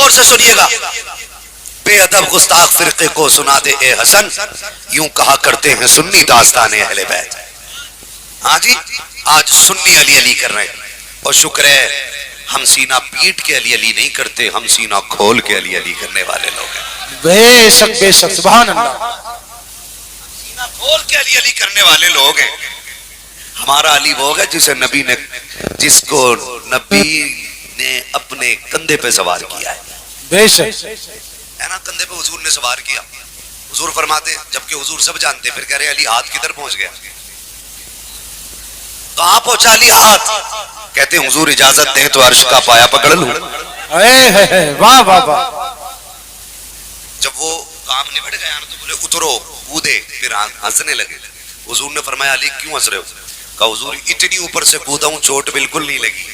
غور سے سنیے گا. بے ادب گستاخ فرقے کو سنا دے اے حسن، یوں کہا کرتے ہیں سنی داستان اہل بیت. ہاں جی، آج سنی علی علی کر رہے ہیں، اور شکر ہے ہم سینہ پیٹ کے علی علی نہیں کرتے، ہم سینہ کھول کے علی علی کرنے والے لوگ ہیں. بے شک بے شک، سبحان اللہ. سینہ کھول کے علی علی کرنے والے لوگ ہیں. ہمارا علی وہ ہے جس کو نبی نے اپنے کندھے پہ سوار کیا ہے. بے شک ہے نا، کندھے پہ حضور نے سوار کیا. حضور فرماتے جبکہ حضور سب جانتے، پھر کہہ رہے علی ہاتھ کدھر پہنچ گیا؟ کہاں پہنچا علی ہاتھ؟ کہتے ہیں حضور اجازت دیں تو عرش کا پایا پکڑ لوں. واہ واہ واہ. جب وہ کام نبٹ گیا نا تو بولے اترو کودے، پھر ہنسنے لگے. حضور نے فرمایا علی کیوں ہنس رہے ہو؟ کہا حضور اتنی اوپر سے کودا ہوں چوٹ بالکل نہیں لگی.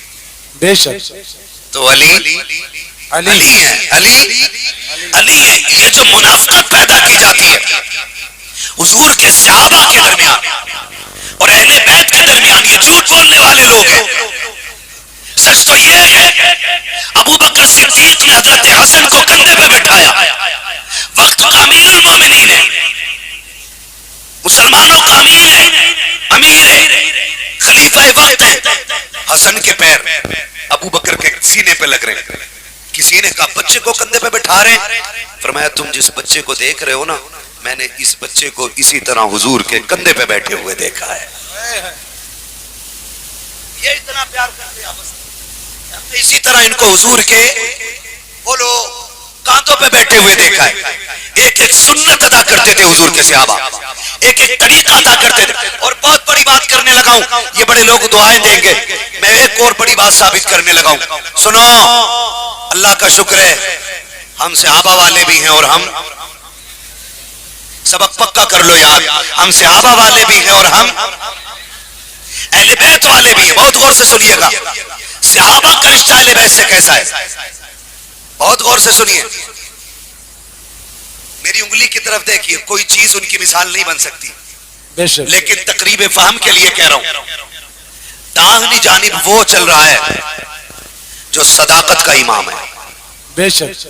بے شک. تو علی علی ہے، علی ہے. یہ جو منافقت پیدا کی جاتی ہے حضور کے صحابہ کے درمیان اور اہل بیت کے درمیان، یہ جھوٹ بولنے والے لوگ ہیں. سچ تو یہ ہے ابو بکر صدیق نے حضرت حسن کو کندھے پہ بٹھایا، وقت کا امیر المومنین ہے، مسلمانوں کا امیر ہے، خلیفہ وقت ہے. حسن کے پیر ابو بکر کے سینے پہ لگ رہے ہیں. کسی نے کہا بچے کو کندھے پہ بٹھا رہے ہیں. فرمایا تم جس بچے کو دیکھ رہے ہو نا، میں نے اس بچے کو اسی طرح حضور کے کندھے پہ بیٹھے ہوئے دیکھا ہے. یہ اتنا پیار کرتے ہیں آپس میں، اسی طرح ان کو حضور کے بولو کانتوں پہ بیٹھے ہوئے دیکھا ہے. ایک ایک سنت ادا کرتے تھے حضور کے صحابہ، ایک ایک طریقہ ادا کرتے تھے. اور بہت بڑی بات کرنے لگا ہوں، یہ بڑے لوگ دعائیں دیں گے، میں ایک اور بڑی بات ثابت کرنے لگا ہوں. سنو، اللہ کا شکر ہے ہم صحابہ والے بھی ہیں، اور ہم سبق پکا کر لو یار، ہم صحابہ والے بھی ہیں اور ہم اہل بیت والے بھی ہیں. بہت غور سے سنیے گا، صحابہ کا رشتہ اہل بیت سے کیسا ہے، بہت غور سے سنیے. میری انگلی کی طرف دیکھیے، کوئی چیز ان کی مثال نہیں بن سکتی، لیکن تقریب فہم کے لیے کہہ رہا ہوں. داہنی جانب وہ چل رہا ہے جو صداقت کا امام ہے، بے شک.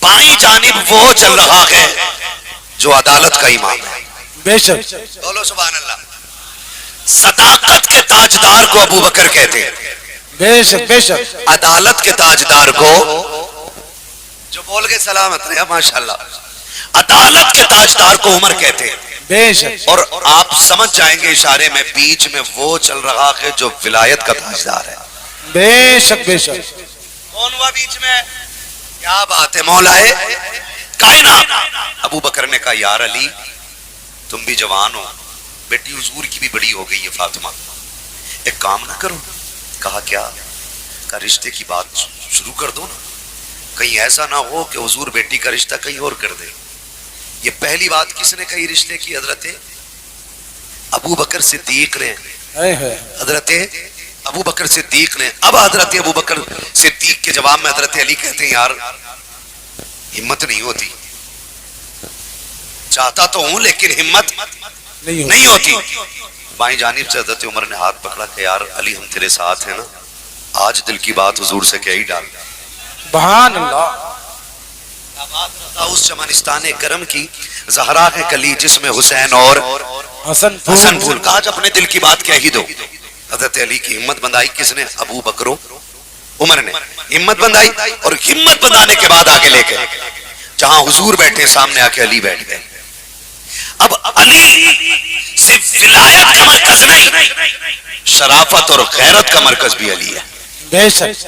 بائیں جانب وہ چل رہا ہے جو عدالت کا امام ہے. بے شک. بولو سبحان اللہ. صداقت کے تاجدار کو ابو بکر کہتے ہیں، بے شک بے شک. عدالت کے تاجدار کو، جو بول کے سلامت رہے ماشاءاللہ، عدالت کے تاجدار کو عمر کہتے ہیں. بے شک. اور آپ سمجھ جائیں گے اشارے میں، بیچ میں وہ چل رہا ہے جو ولایت کا تاجدار ہے. بے شک بے شک. کون ہوا بیچ میں؟ کیا بات ہے، مولا ہے کائنات. ابو بکر نے کہا یار علی تم بھی جوان ہو، بیٹی حضور کی بھی بڑی ہو گئی ہے فاطمہ، ایک کام نہ کرو؟ کہا کیا؟ کہا رشتے کی بات شروع کر دو نا، کہیں ایسا نہ ہو کہ حضور بیٹی کا رشتہ کہیں اور کر دے. یہ پہلی بات کس نے کہی رشتے کی؟ حضرت ابو بکر صدیق نے. حضرت ابو بکر صدیق نے. اب حضرت ابو بکر صدیق کے جواب میں حضرت علی کہتے ہیں یار ہمت نہیں ہوتی، چاہتا تو ہوں لیکن ہمت نہیں ہوتی. بائیں جانب سے حضرت عمر نے ہاتھ پکڑا کہ یار علی ہم تیرے ساتھ ہیں نا، آج دل کی بات حضور سے کہہ ہی ڈال. سبحان اللہ. اس چمنستان کرم کی زہرا ہے کلی جس میں حسین اور حسن پھول کا، آج اپنے دل کی بات کہہ ہی دو. حضرت علی کی ہمت بندائی کس نے؟ ابو بکر عمر نے ہمت بندائی، اور ہمت بندانے کے بعد آگے لے کے جہاں حضور بیٹھے سامنے آ کے علی بیٹھ گئے. اب علی صرف ولایت کا مرکز نہیں، شرافت اور غیرت کا مرکز بھی علی ہے. بے شک.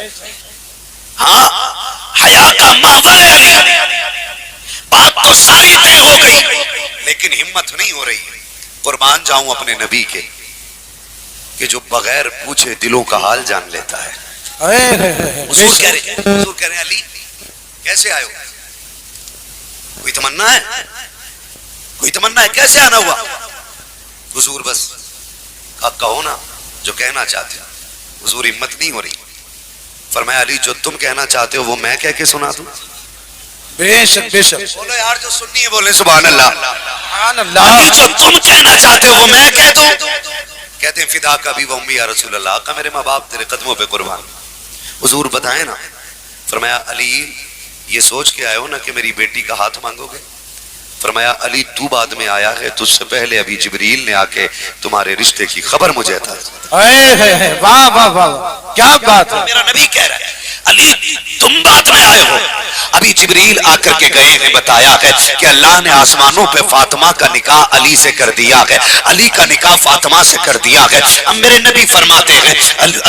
ہاں، حیا کا محور ہے علی. بات تو ساری طے ہو گئی لیکن ہمت نہیں ہو رہی. قربان جاؤں اپنے نبی کے کہ جو بغیر پوچھے دلوں کا حال جان لیتا ہے. حضور کہہ رہے ہیں علی کیسے آئے ہو؟ کوئی تمنا ہے؟ کوئی تمنا ہے؟ کیسے آنا ہوا؟ حضور بس کہو نا جو کہنا چاہتے ہو. حضور ہمت نہیں ہو رہی. فرمایا علی جو تم کہنا چاہتے ہو وہ میں کہہ کے سنا دوں. بے شک بے شک. بولو یار جو سننی ہے بولے سبحان اللہ. سبحان اللہ. علی جو تم کہنا چاہتے ہو وہ میں کہہ دوں. کہتے ہیں فدا کا بھی ومی یا رسول اللہ، کا میرے ماں باپ تیرے قدموں پہ قربان. حضور بتائیں نا. فرمایا علی یہ سوچ کے آئے ہو نا کہ میری بیٹی کا ہاتھ مانگو گے؟ فرمایا علی تو بعد میں آیا ہے، تجھ سے پہلے ابھی جبریل نے آ کے تمہارے رشتے کی خبر مجھے عطا کی۔ واہ واہ واہ، کیا بات ہے۔ میرا نبی کہہ رہا ہے علی تم بعد میں آئے ہو، ابھی جبریل آ کر کے گئے ہیں، بتایا ہے کہ اللہ نے آسمانوں پہ فاطمہ کا نکاح علی سے کر دیا ہے، علی کا نکاح فاطمہ سے کر دیا ہے۔ اب میرے نبی فرماتے ہیں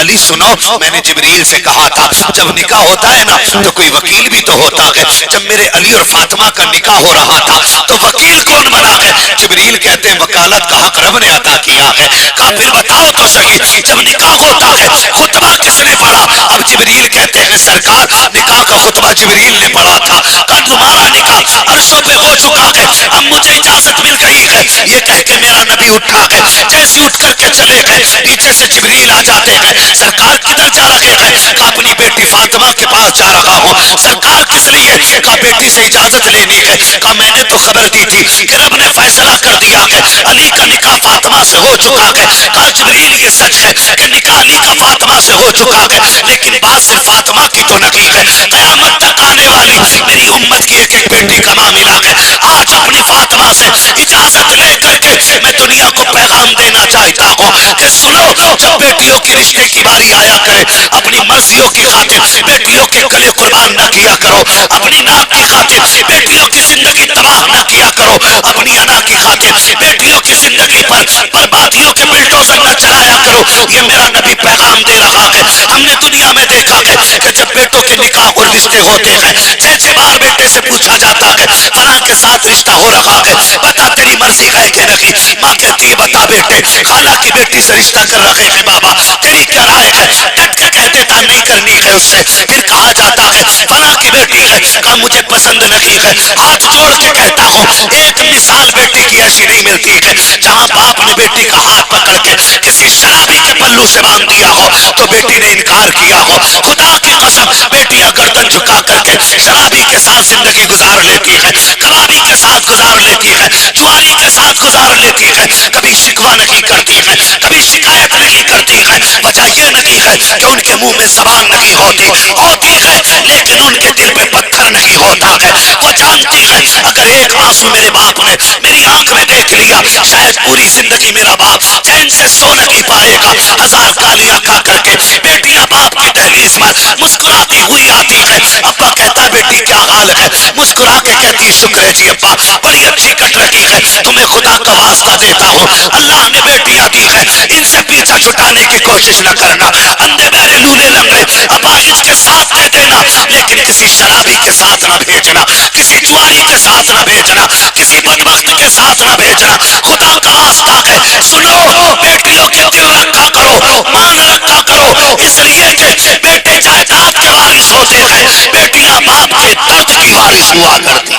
علی سنو، میں نے جبریل سے کہا تھا جب نکاح ہوتا ہے نا تو کوئی وکیل بھی تو ہوتا ہے، جب میرے علی اور فاطمہ کا نکاح ہو رہا تھا تو وکیل کون بنا ہے؟ جبریل کہتے ہیں وکالت کا حق رب نے عطا کیا ہے۔ کہا پھر بتاؤ تو صحیح، جب نکاح ہوتا ہے خطبہ کس نے پڑھا؟ اب جبریل کہتے ہیں سرکار نکاح کا خطبہ جبریل نے پڑھا تھا۔ کہا تمہارا نکاح عرشوں پہ ہو چکا ہے، اب مجھے اجازت مل گئی ہے۔ یہ کہہ کے میرا نبی اٹھا ہے، جیسے اٹھ کر کے چلے گئے پیچھے سے جبریل آ جاتے ہیں، سرکار کدھر جا رہے ہیں؟ کہا اپنی بیٹی فاطمہ کے پاس جا رہا ہوں۔ سرکار کس لیے؟ کہا بیٹی سے اجازت لینی ہے۔ کہا میں نے تو خبر دی تھی کہ رب نے فیصلہ کر دیا ہے علی کا نکاح فاطمہ سے ہو چکا ہے۔ کہا جبریل یہ سچ ہے کہ نکاح علی کا فاطمہ سے ہو چکا ہے، لیکن بات صرف فاطمہ کی تو نہیں ہے، قیامت تک آنے والی میری امت کی ایک ایک بیٹی کا معاملہ ہے۔ آج اپنی فاطمہ سے اجازت لے کر کے میں دنیا کو پیغام دینا چاہتا ہوں کہ سنو، جب بیٹیوں کی رشتے کی باری آیا کرے اپنی مرضیوں کی خاطر بیٹیوں کے گلے قربان نہ کیا کرو، اپنی ناک کی خاطر بیٹیوں کی زندگی تباہ نہ کیا کرو، اپنی انا کی خاطر بیٹیوں کی زندگی پر بربادیوں کے بلڈوزر نہ چلایا کرو۔ یہ میرا نبی پیغام دے رہا ہے۔ ہم نے دنیا میں دیکھا ہے کہ جب بیٹوں کے نکاح اور رشتے ہوتے ہیں 6 بار بیٹے سے پوچھا جاتا ہے فلاں کے ساتھ رشتہ ہو رہا ہے، بتا تیری مرضی ہے کہ نہیں؟ ماں کہتی ہے بتا بیٹے، خالہ کی بیٹی سے رشتہ کر رہے ہیں بابا، تیری کیا رائے ہے؟ ڈٹ کے کہہ دیتا نہیں کرنی ہے اس سے۔ پھر کہا جاتا ہے فلاں کی بیٹی ہے، کہا مجھے پسند نہیں ہے۔ ہاتھ جوڑ کے کہتا ہوں ایک مثال بیٹی کی ایسی نہیں ملتی ہے جہاں باپ نے بیٹی کا ہاتھ پکڑ کے کسی شرابی کے پلو سے باندھ دیا ہو تو بیٹی نے انکار کیا ہو۔ خدا کی قسم بیٹیاں گردن جھکا کر کے شرابی کے ساتھ زندگی گزار لیتی ہے، کبابی کے ساتھ گزار لیتی ہے، جواری کے ساتھ گزار لیتی ہے، کبھی شکوہ نہیں کرتی ہے، کبھی شکایت نہیں کرتی ہے۔ وجہ یہ نہیں ہے کہ ان کے منہ میں زبان نہیں ہوتی ہے، لیکن ان کے دل پہ پتھر نہیں ہوتا ہے۔ وہ جانتی ہے اگر ایک آنسو میرے باپ نے میری آنکھ میں دیکھ لیا شاید پوری زندگی میرا باپ چین سے سو نہیں پائے گا۔ 1000 گالیاں کھا کر کے بیٹیاں باپ کی دہلیز پر مسکراتی ہوئی آتی ہے، ابا کہتا بیٹی کیا حال ہے؟ مسکرا کے کہتی شکر ہے جی ابا بڑی اچھی کٹ رہی ہے، تمہیں خدا کا واسطہ دیتا ہوں اللہ نے بیٹیاں دی ہے، ان سے پیچھا چھٹانے کی کوشش نہ کرنا، اندھے بہرے لولے لنگڑے اپاہج کے ساتھ دے دینا، لیکن کسی شرابی کے ساتھ نہ بھیجنا، کسی جواری کے ساتھ نہ بھیجنا، کسی بدبخت کے ساتھ نہ بھیجنا، خدا کا واسطہ ہے۔ سنو، بیٹیوں کے دل رکھا کرو، مان رکھا کرو، اس لیے کہ بیٹے جائیداد کے وارث ہوتے ہیں، بیٹیاں باپ کے درد کی وارث ہوا کرتی۔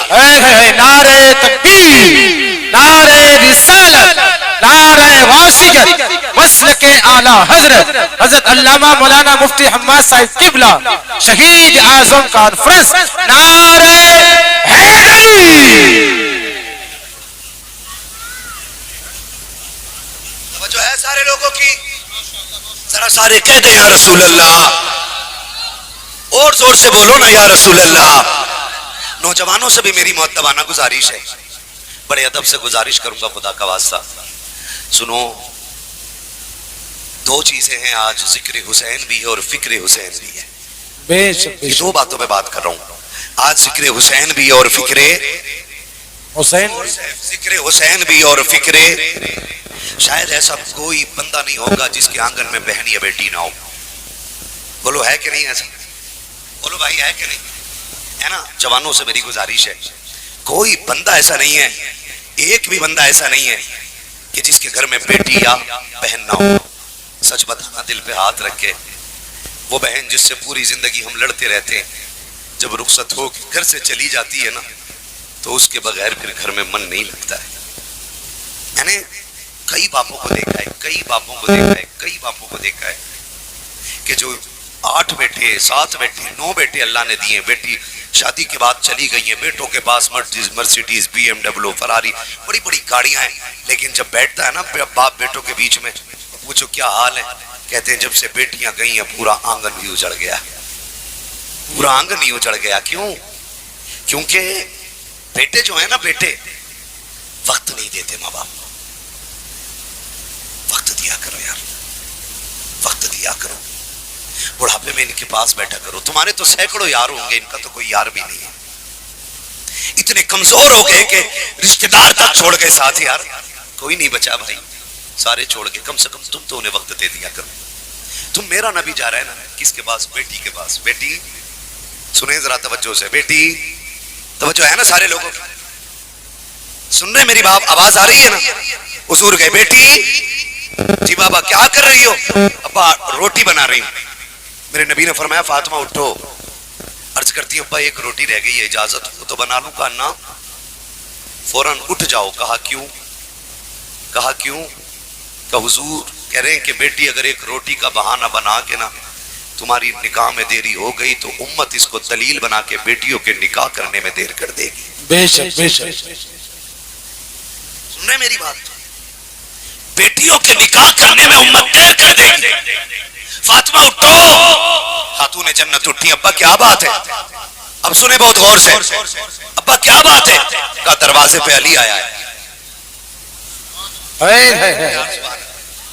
نعرہ تکبیر، نعرہ رسالت، نعرہ غوثیت، مسلک اعلی حضرت حضرت علامہ مولانا مفتی حماد صاحب قبلہ شہید اعظم کانفرنس، نعرہ حیدری۔ توجہ ہے سارے لوگوں کی؟ ذرا سارے کہہ دیں یا رسول اللہ، اور زور سے بولو نا یا رسول اللہ۔ نوجوانوں سے بھی میری مؤدبانہ گزارش ہے، بڑے ادب سے گزارش کروں گا خدا کا واسطہ، سنو، 2 چیزیں ہیں آج، ذکر حسین بھی ہے اور فکر حسین بھی ہے۔ بے شک یہ 2 باتوں پہ بات کر رہا ہوں، آج ذکر حسین بھی اور فکر حسین، ذکر حسین بھی اور فکر۔ شاید ایسا کوئی بندہ نہیں ہوگا جس کے آنگن میں بہن یا بیٹی نہ ہو، بولو ہے کہ نہیں؟ ایسا بولو بھائی، ہے کہ نہیں؟ ہے نا؟ جوانوں سے میری گزارش ہے، کوئی بندہ ایسا نہیں ہے، ایک بھی بندہ ایسا نہیں ہے کہ جس کے گھر میں بیٹی یا بہن نہ ہو۔ سچ بتانا، دل پہ ہاتھ رکھ کے، وہ بہن جس سے پوری زندگی ہم لڑتے رہتے ہیں جب رخصت ہو گھر سے چلی جاتی ہے نا تو اس کے بغیر پھر گھر میں من نہیں لگتا ہے۔ میں نے کئی باپوں کو دیکھا ہے، کئی باپوں کو دیکھا ہے، کئی باپوں کو دیکھا ہے کہ جو 8 بیٹے 7 بیٹے 9 بیٹے اللہ نے دیے، بیٹی شادی کے بعد چلی گئی ہیں، بیٹوں کے پاس مرسیڈیز BMW فراری بڑی بڑی گاڑیاں ہیں، لیکن جب بیٹھتا ہے نا باپ بیٹوں کے بیچ میں، پوچھو کیا حال ہے؟ کہتے ہیں جب سے بیٹیاں گئی ہیں پورا آنگن بھی اجڑ گیا، پورا آنگن ہی اجڑ گیا۔ کیوں؟ کیونکہ بیٹے جو ہیں نا بیٹے وقت نہیں دیتے ماں باپ کو. وقت دیا کرو یار, وقت دیا کرو. بڑھاپے میں ان کے پاس بیٹھا کرو. تمہارے تو سینکڑوں یار ہوں گے, ان کا تو کوئی یار بھی نہیں ہے. اتنے کمزور ہو گئے کہ رشتہ دار تک چھوڑ گئے ساتھ. یار کوئی نہیں بچا بھائی, سارے چھوڑ گئے. کم سے کم تم تو انہیں وقت دے دیا کرو. تم میرا نبی جا رہا ہے نا کس کے پاس؟ بیٹی کے پاس. بیٹی سنیں ذرا توجہ سے, بیٹی توجہ ہے نا سارے لوگوں کی؟ سن رہے میری باپ آواز آ رہی ہے نا؟ حضور گئے, بیٹی جی بابا کیا کر رہی ہو؟ ابا روٹی بنا رہی ہوں. میرے نبی نے فرمایا فاطمہ اٹھو. عرض کرتی ہوں ابا ایک روٹی رہ گئی ہے, اجازت ہو تو بنا لوں؟ کہا نا. فوراً اٹھ جاؤ. کہا کیوں؟ کہا کیوں؟ کہ حضور کہہ رہے ہیں کہ بیٹی اگر ایک روٹی کا بہانہ بنا کے نا تمہاری نکاح میں دیری ہو گئی تو امت اس کو دلیل بنا کے بیٹیوں کے نکاح کرنے میں دیر کر دے گی. بے شک بے شک. سن رہے میری بات؟ بیٹیوں کے نکاح کرنے میں امت دیر کر دے گی. فاطمہ اٹھو. خاتون جنت اٹھی. ابا کیا بات ہے؟ اب سنیں بہت غور سے. ابا کیا بات ہے؟ کہا دروازے پہ علی آیا ہے.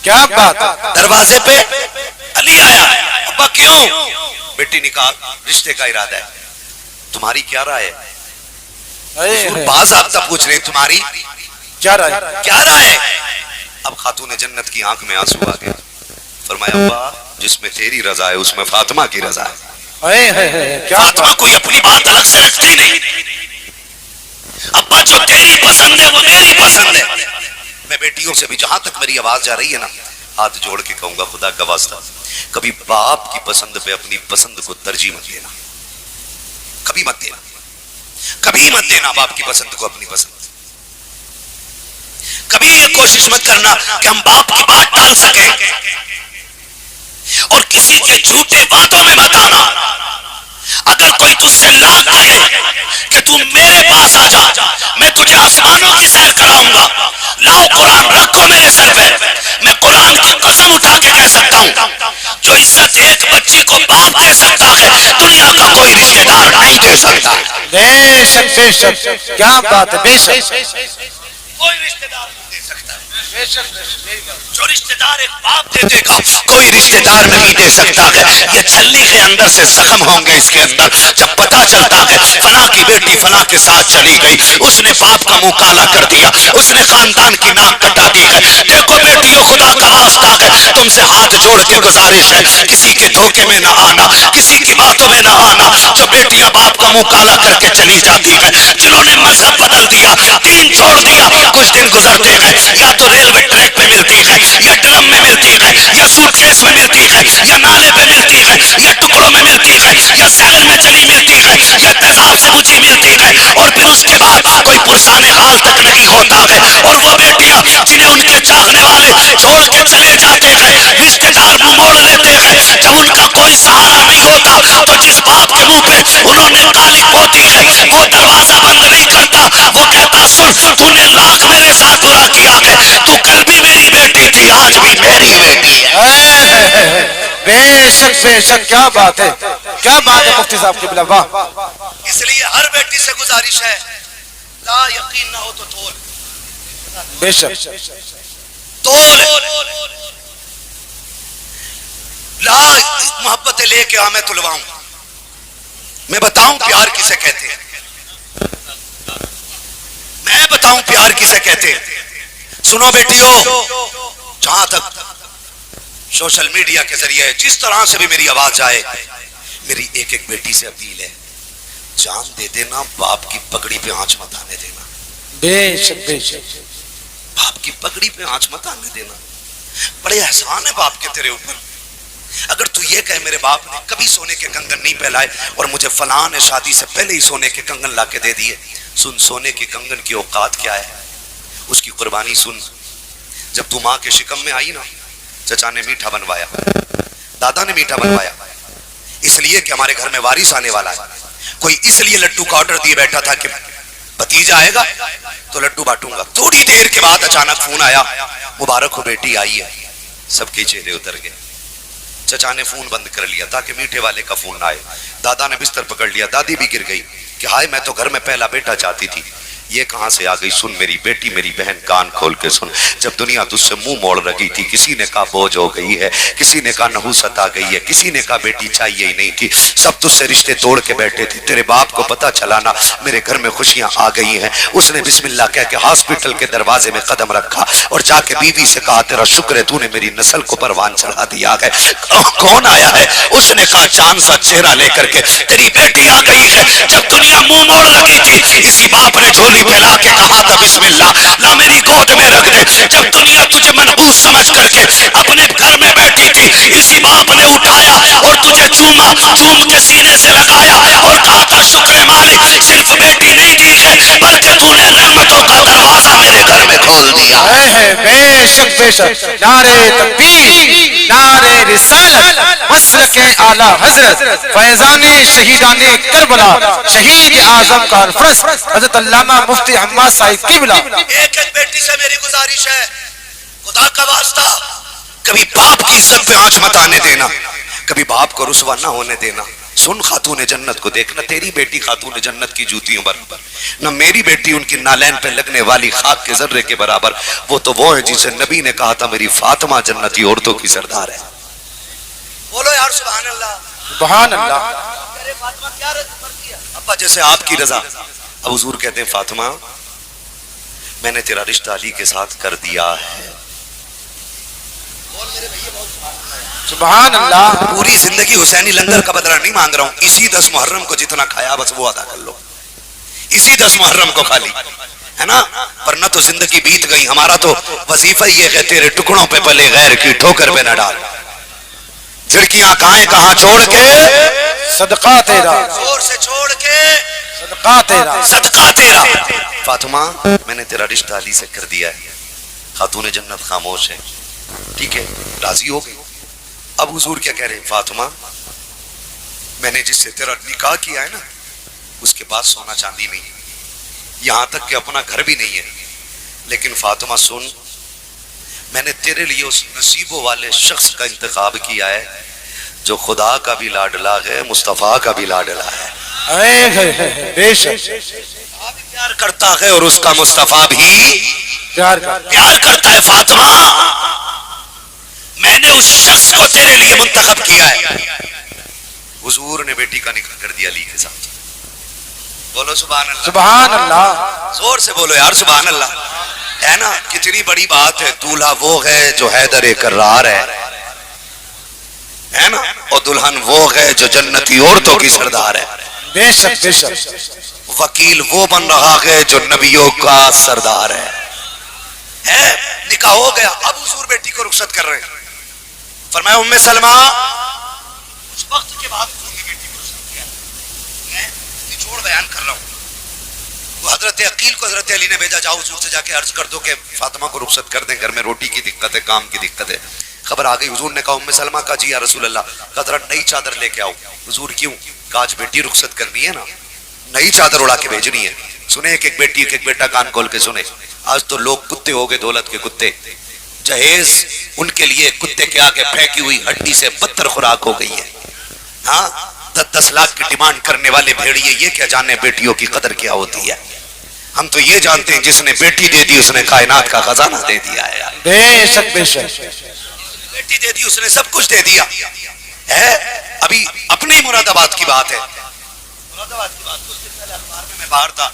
کیا بات ہے؟ دروازے پہ علی آیا ہے. ابا کیوں؟ بیٹی نکاح رشتے کا ارادہ ہے. تمہاری کیا رائے ہے؟ بعض آپ تب پوچھ رہے ہیں تمہاری کیا رائے؟ کیا رائے ہے؟ اب خاتون جنت کی آنکھ میں آنسو آ گیا. فرمایا ابا جس میں تیری رضا ہے اس میں فاطمہ کی رضا ہے. فاطمہ کوئی اپنی بات الگ سے رکھتی نہیں. ابا جو تیری پسند ہے وہ میری پسند ہے. میں بیٹیوں سے بھی جہاں تک میری آواز جا رہی ہے نا ہاتھ جوڑ کے کہوں گا خدا کا واسطہ کبھی باپ کی پسند پہ اپنی پسند کو ترجیح مت دینا. کبھی مت دینا, کبھی مت دینا باپ کی پسند کو اپنی پسند. کبھی یہ کوشش مت کرنا کہ ہم باپ کی بات ٹال سکیں, اور کسی کے جھوٹے باتوں میں مت آنا. اگر کوئی تجھ سے لاکھ کہے کہ تو میرے پاس آ جا میں تجھے آسمانوں کی سیر کراؤں گا, لاؤ قرآن رکھو میرے سر پہ, میں قرآن کی قسم اٹھا کے کہہ سکتا ہوں جو عزت ایک بچی کو باپ دے سکتا ہے دنیا کا کوئی رشتہ دار نہیں دے سکتا. بے شک بے شک. کیا بات ہے؟ بے شک. کوئی رشتہ دار نہیں دے سکتا. جو رشتہ دار ایک باپ دے دے گا کوئی رشتہ دار نہیں دے سکتا ہے. یہ چھلنی کے اندر سے زخم ہوں گے اس کے اندر. جب پتا چلتا ہے فلاں کی بیٹی فلاں کے ساتھ چلی گئی, اس نے باپ کا منہ کالا کر دیا, اس نے خاندان کی ناک کٹا دی ہے. دیکھو بیٹیوں خدا کا واسطہ ہے تم سے ہاتھ جوڑ کے گزارش ہے کسی کے دھوکے میں نہ آنا, کسی کی باتوں میں نہ آنا. جو بیٹیاں باپ کا منہ کالا کر کے چلی جاتی ہے, جنہوں نے مذہب بدل دیا, دین چھوڑ دیا, کچھ دن گزرتے گئے یا تو ریلوے ٹریک پہ ملتی ہے یا ڈرم میں ملتی ہے یا سوٹ کیس میں ملتی ہے یا نالے پہ ملتی ہے یا ٹکڑوں میں ملتی ہے یا سیلن میں چلی ملتی ہے یا تیزاب سے بجھی ملتی ہے, اور پھر اس کے بعد کوئی پرسان حال تک نہیں ہوتا ہے. اور وہ بیٹیاں جنہیں ان کے چاہنے والے چھوڑ کے چلے جاتے ہیں, رشتے دار منہ موڑ لیتے ہیں, جب ان کا کوئی سہارا نہیں ہوتا تو جس باپ کے منہ پہ انہوں نے کالی پوتی ہے وہ دروازہ بند نہیں کرتا. وہ کہتا سن تو نے لاکھ میرے ساتھ برا کیا ہے, تو کل بھی میری بیٹی تھی آج بھی میری بیٹی ہے. بے شک بے شک. کیا بات ہے؟ کیا بات ہے مفتی صاحب کی بلا. واہ. اس لیے ہر بیٹی سے گزارش ہے لا یقین نہ ہو تو تول. بے شک. تول لا محبت لے کے میں تلواؤں. میں بتاؤں پیار کسے کہتے ہیں, میں بتاؤں پیار کسے کہتے ہیں. سنو بیٹیوں, جہاں تک سوشل میڈیا کے ذریعے جس طرح سے بھی میری آواز جائے, میری ایک ایک بیٹی سے اپیل ہے جان دے دینا, باپ کی پگڑی پہ آنچ مت آنے دینا. بے شک بے شک. باپ کی پگڑی پہ آنچ مت آنے دینا. بڑے احسان ہے باپ کے تیرے اوپر. اگر تو یہ کہے میرے باپ نے کبھی سونے کے کنگن نہیں پہلائے اور مجھے فلاں نے شادی سے پہلے ہی سونے کے کنگن لا کے دے دیے. سن, سونے کے کنگن کی اوقات کیا ہے, اس کی قربانی سن. جب تو ماں کے شکم میں آئی نا, چچا نے میٹھا بنوایا, دادا نے میٹھا بنوایا, اس لیے کہ ہمارے گھر میں وارث آنے والا ہے. کوئی اس لیے لڈو کا آرڈر دیے بیٹھا تھا کہ بھتیجا آئے گا تو لڈو بانٹوں گا. تھوڑی دیر کے بعد اچانک فون آیا, مبارک ہو بیٹی آئی ہے. سب کے چہرے اتر گئے. چچا نے فون بند کر لیا تاکہ میٹھے والے کا فون نہ آئے. دادا نے بستر پکڑ لیا, دادی بھی گر گئی. کہ ہائے میں تو گھر میں پہلا بیٹا چاہتی تھی، یہ کہاں سے آ گئی؟ سن میری بیٹی، میری بہن، کان کھول کے سن، جب دنیا تجھ سے منہ موڑ رہی تھی، کسی نے کہا بوجھ ہو گئی ہے، کسی نے کہا نحوست آ گئی ہے، کسی نے کہا بیٹی چاہیے ہی نہیں تھی، سب تجھ سے رشتے توڑ کے بیٹھے تھے، تیرے باپ کو پتہ چلا نا میرے گھر میں خوشیاں آ گئی ہیں، اس نے بسم اللہ کہہ کے ہاسپٹل کے دروازے میں قدم رکھا اور جا کے بیوی سے کہا تیرا شکر ہے تو نے میری نسل کو پروان چڑھا دیا ہے۔ کون آیا ہے؟ اس نے کہا چاند سا چہرہ لے کر کے تیری بیٹی آ گئی ہے۔ جب دنیا منہ موڑ رہی تھی، اسی باپ نے جھولی پھیلا کے کہا تھا بسم اللہ لا میری گود میں رکھ دے۔ جب دنیا تجھے منحوس سمجھ کر کے اپنے گھر میں بیٹھی تھی، اسی باپ نے اٹھایا اور تجھے چوما، چوم کے سینے سے لگایا اور کہا تھا شکر مالک، صرف بیٹی نہیں دی ہے بلکہ تو نے رحمتوں کا دروازہ میرے گھر میں کھول دیا۔ بے شک بے شک، نعرے تکبیر، نعرے رسالت، مسلک اعلی حضرت فیضان شہیدان کربلا، شہید اعظم کانفرنس حضرت علامہ مفتی حماد صاحب قبلہ۔ ایک ایک بیٹی سے میری گزارش ہے، خدا کا واسطہ کبھی باپ کی عزت پہ آنچ مت آنے دینا، کبھی باپ کو رسوا نہ ہونے دینا۔ سن خاتون جنت کو دیکھنا، تیری بیٹی خاتون جنت کی جوتیوں برابر، نہ میری بیٹی ان کی نالین پہ لگنے والی خاک کے ذرے کے برابر، وہ تو وہ ہے جسے نبی نے کہا تھا میری فاطمہ جنتی عورتوں کی سردار ہے۔ بولو یار سبحان اللہ، سبحان اللہ۔ ابا جیسے آپ کی رضا، اب حضور کہتے ہیں فاطمہ میں نے تیرا رشتہ علی کے ساتھ کر دیا ہے۔ سبحان اللہ۔ پوری زندگی حسینی لنگر کا بدلہ نہیں مانگ رہا ہوں، اسی 10 محرم کو جتنا کھایا بس وہ ادا کر لو، اسی 10 محرم کو کھا لی ہے نا، ورنہ تو زندگی بیت گئی۔ ہمارا تو وظیفہ یہ ہے تیرے ٹکڑوں پہ پلے غیر کی ٹھوکر پہ نہ ڈال، جھڑکیاں کھائیں کہاں چھوڑ کے، صدقہ تیرا، زور سے چھوڑ کے صدقہ تیرا، صدقہ تیرا۔ فاطمہ میں نے تیرا رشتہ علی سے کر دیا ہے۔ خاتون جنت خاموش ہے، ٹھیک ہے راضی ہو گئی۔ اب حضور کیا کہہ رہے ہیں؟ فاطمہ میں نے جس سے تیرا نکاح کیا ہے نا اس کے پاس سونا چاندی نہیں، یہاں تک کہ اپنا گھر بھی نہیں ہے، لیکن فاطمہ سن، میں نے تیرے لیے اس نصیبوں والے شخص کا انتخاب کیا ہے جو خدا کا بھی لاڈلا ہے، مصطفیٰ کا بھی لاڈلا ہے۔ بے شک پیار کرتا ہے اور اس کا مصطفیٰ بھی پیار کرتا ہے۔ فاطمہ میں نے اس شخص کو تیرے لیے منتخب کیا ہے۔ حضور نے بیٹی کا نکاح کر دیا علی کے ساتھ۔ بولو سبحان اللہ، سبحان اللہ، زور سے بولو یار سبحان اللہ، ہے نا کتنی بڑی بات ہے۔ دولہا وہ ہے جو حیدر کرار ہے نا، اور دلہن وہ ہے جو جنتی عورتوں کی سردار ہے۔ بے شک بے شک۔ وکیل وہ بن رہا ہے جو نبیوں کا سردار ہے۔ نکاح ہو گیا، اب حضور بیٹی کو رخصت کر رہے ہیں۔ فرمایا ام سلمہ اس وقت کے بعد حضور نے بیٹی کو رخصت کیا، میں نچوڑ بیان کر رہا ہوں۔ وہ حضرت عقیل کو حضرت علی نے بھیجا، جاؤ حضور سے جا کے عرض کر دو کہ فاطمہ کو رخصت کر دیں، گھر میں روٹی کی دقت ہے، کام کی دقت ہے۔ خبر آ گئی، حضور نے کہا ام سلمہ کا جی یا رسول اللہ قدرہ نئی چادر لے کے آؤ۔ حضور کیوں؟ کہا آج بیٹی رخصت کرنی ہے نا، نئی چادر اڑا کے بھیجنی ہے۔ سنے ایک ایک بیٹی ایک ایک بیٹا کان کھول کے سنے، آج تو لوگ کتے ہو گئے، دولت کے کتے، جہیز ان کے لیے کتے کے آگے پھینکی ہوئی ہڈی سے بدتر خوراک ہو گئی ہے۔ ہاں 10-10 لاکھ کی ڈیمانڈ کرنے والے بھیڑیے یہ کیا جانے بیٹیوں کی قدر کیا ہوتی ہے۔ ہم تو یہ جانتے ہیں جس نے بیٹی دے دی اس نے کائنات کا خزانہ دے دیا ہے۔ بے شک بے شک، بیٹی دے دی اس نے سب کچھ دے دیا ہے۔ ابھی اپنے مراد آباد کی بات ہے، مراد آباد کی بات، اس دن پہلے اخبار میں باہر تھا